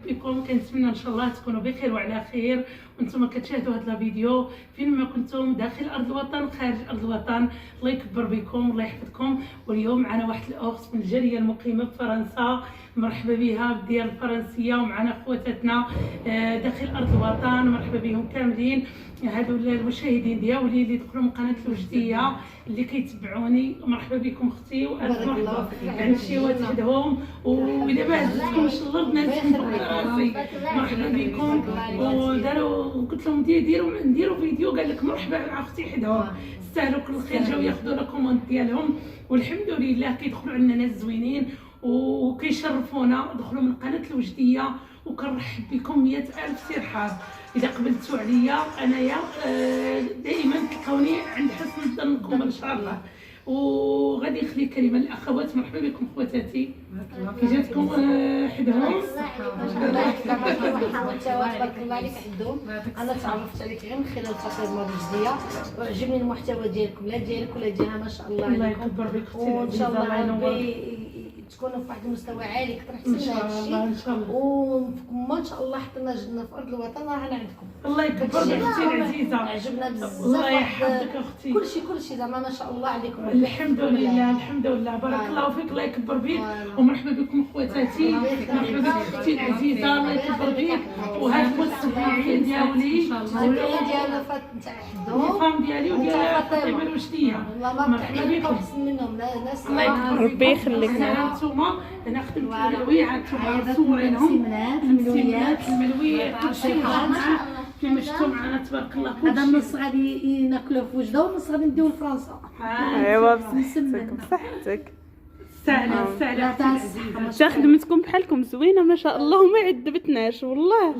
بكم. كنتمنى ان شاء الله تكونوا بخير وعلى خير وانتم كتشاهدوا هذا الفيديو فين ما كنتم، داخل ارض الوطن خارج ارض الوطن. الله يكبر بكم والله يحفظكم. واليوم معنا واحد الاخت من الجاليه المقيمه بفرنسا، مرحبا بها بالديار الفرنسيه، ومعنا خواتاتنا داخل ارض الوطن، مرحبا بهم كاملين. هادو المشاهدين ديالي اللي دخلوا من قناه الوجديه اللي كيتبعوني، مرحبا بكم اختي والف مرحبا. يعني شي وحدهم واذا ما هزتكم ان شاء الله بدنا نسمعوا راسي. مرحبا بكم. وداروا قلت لهم نديروا فيديو، قال لك مرحبا مع اختي حدهم، استاهلوا كل خير، جاو ياخذوا لنا كوموند ديالهم والحمد لله كيدخلوا عندنا ناس زوينين وكيشرفونا. دخلوا من قناه الوجديه وكنرحب بكم 100,000 ترحاب. اذا قبلتوا عليا انايا دائما تلقاوني عند حسن ظنكم ان شاء الله. وغادي نخلي كلمه للاخوات. مرحبا بكم خواتاتي، كي جاتكم حدهم؟ تبارك الله عليك حدهم. انا تعرفت عليك غير من خلال القصائد الوجديه، وعجبني المحتوى ديالكم، لا ديالك ولا ديالها، ما شاء الله عليكم. الله يكبر بك اختي، وان شاء الله ربي تكونوا في واحد المستوى عالي اكثر حتى من هذا الشيء ان شاء الله. وما شاء الله حطينا جدنا في ارض الوطن رانا عندكم. الله يكبر بك اختي العزيزه، عجبنا بزاف. الله يحفظك اختي. كلشي زعما ما شاء الله عليكم. الحمد لله الحمد لله، بارك الله فيك، الله يكبر بك. ومرحبا بكم خواتاتي، مرحبا بك اختي العزيزه، الله يكبر بك. وهاد هو السبعين ديالي ديالنا فات نتاع حدهم، الفام ديالي وديال فاطمه الوجديه. مرحبا بكم، احسن منهم ناس. الله يكبر ربي يخليك. نتوما انا خدمت الملويه، نتوما صورينهم الملويات كل شيء كما شفتوا معنا تبارك الله. هذا النص غادي ناكلوه في وجده والنص غادي نديوه لفرنسا. ايوا بصحتك بصحتك. سهله حتى خدمتكم بحالكم زوينه ما شاء الله، وما عذبتناش والله.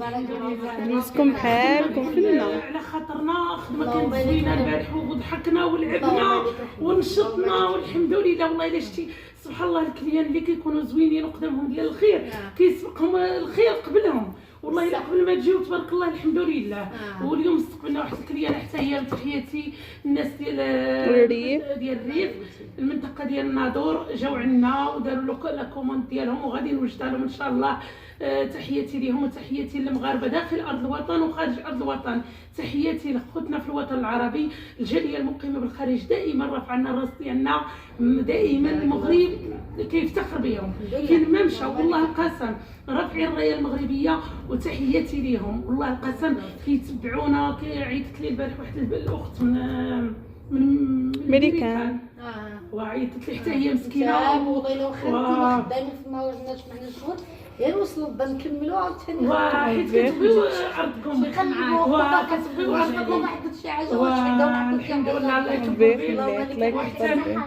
خدمتكم بحالكم فينا على خاطرنا، خدمه كانت زوينه البارح وضحكنا ولعبنا ونشطنا والحمد لله. والله الا شتي سبحان الله الكليان اللي كيكونوا زوينين وقدامهم ديال الخير كيسبقهم الخير قبلهم. والله الا قبل ما تجيو تبارك الله الحمد لله. واليوم استقبلنا واحد الكليانه حتى هي، تحياتي الناس ديال الريف المنطقه ديال الناظور، جاو عندنا وداروا لا كوموند ديالهم وغادي نوجدها لهم ان شاء الله. تحياتي لهم وتحياتي للمغاربه داخل ارض الوطن وخارج ارض الوطن. تحياتي لاخوتنا في الوطن العربي، الجاليه المقيمه بالخارج، دائما رفعنا الراس ديالنا، دائما المغرب كيفتخر بهم فين ما مشاو. والله القسم رافعين الرايه المغربيه وتحياتي ليهم. والله القسم كيتبعونا. عيطت لي البارح واحد الاخت من ميريكان، وعيطت لي حتى هي مسكينه. والله خدامين في ما وجدناش معنا الشهور غير وصلوا بدا نكملوا عاوتاني. حيت كتبغيو ارضكم كتبغيو ارضكم واحد شي حاجه الحمد لله. الله يكبر بك،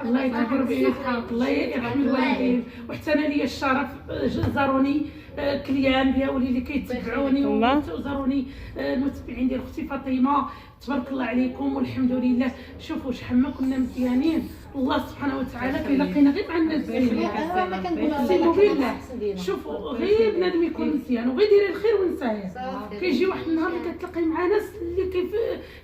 الله يكبر بك، الله يرحم الوالدين. وحتى انا ليا الشرف زاروني كليان ديالي اللي كيتبعوني وزاروني المتبعين ديال اختي فاطمه، تبارك الله عليكم والحمد لله. شوفوا شحال ما كنا مزيانين، الله سبحانه وتعالى كيلاقينا غير مع الناس زوينين. سيبوا بالله، شوفوا غير بنادم يكون مزيان وغير ديري الخير ونساه، كيجي واحد النهار اللي كتلاقي مع ناس اللي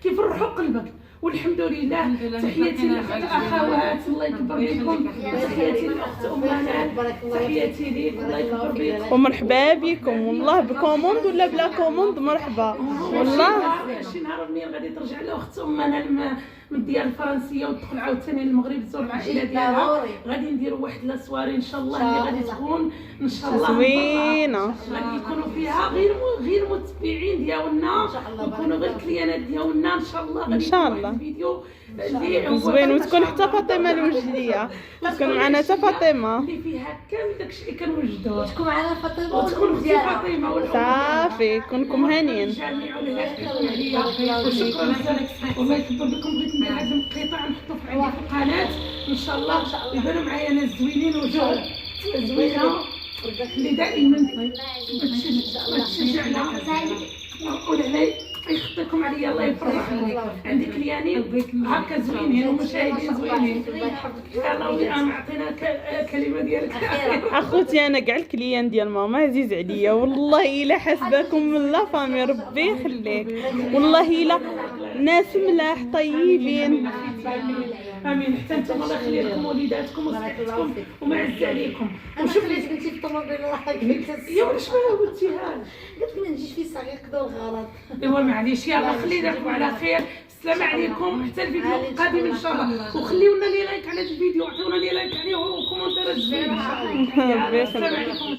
كيفرحوا قلبك والحمد لله. تحياتي للاخوات، الله يكبر بكم. تحياتي للاخت ام منال، تحياتي ليك، الله يكبر بك. ومرحبا بكم والله، بكوموند ولا بلا كوموند مرحبا والله. شي نهار منين غادي ترجع الاخت ام منال من الديار الفرنسيه وتدخل عاوتاني للمغرب تزور العائله ديالها، غادي نديروا واحد لاسواري ان شاء الله اللي غادي تكون ان شاء الله زوينه، غادي يكونوا فيها غير متبعين ديالنا ويكونوا غير كليانات ديالنا ان شاء الله. ان شاء الله الفيديو اللي زوين، وتكون حتى فاطمه الوجديه، تكون معنا حتى فاطمه اللي فيها كامل داكشي اللي كنوجدوه، تكون معنا فاطمه وتكون اختي فاطمه صافي. كونكم هانيين. وشكرا بزاف، والله يكبر بكم. بغيت ندير هذا القطع نحطو في عندي في القناه ان شاء الله، يبانوا معايا ناس زوينين وجوه زوينه اللي دائما تشجعنا ولا يخطيكم عليا. الله يفرحكم. عندي كليانين هكا زوينين ومشاهدين زوينين. يلا عطينا كلمه ديالك اخوتي. انا كاع الكليان ديال ماما عزيز عليا والله، الا حسباكم من لا فامي ربي يخليك، والله الا ناس ملاح طيبين. امين. حتى انتم الله يخلي لكم وليداتكم وصحتكم وما يعز عليكم. وشوف لي بنتي في الطوموبيل راه قلت يا ولا شنو قلتيها؟ قلت ما نجيش في صغير كذا الغلط. ايوا معليش، يلا خلينا لكم على خير. السلام عليكم حتى الفيديو القادم ان شاء الله. وخليونا لي لايك على الفيديو، عطيونا لي لايك عليه وكومونتير زوين ان شاء الله. السلام عليكم.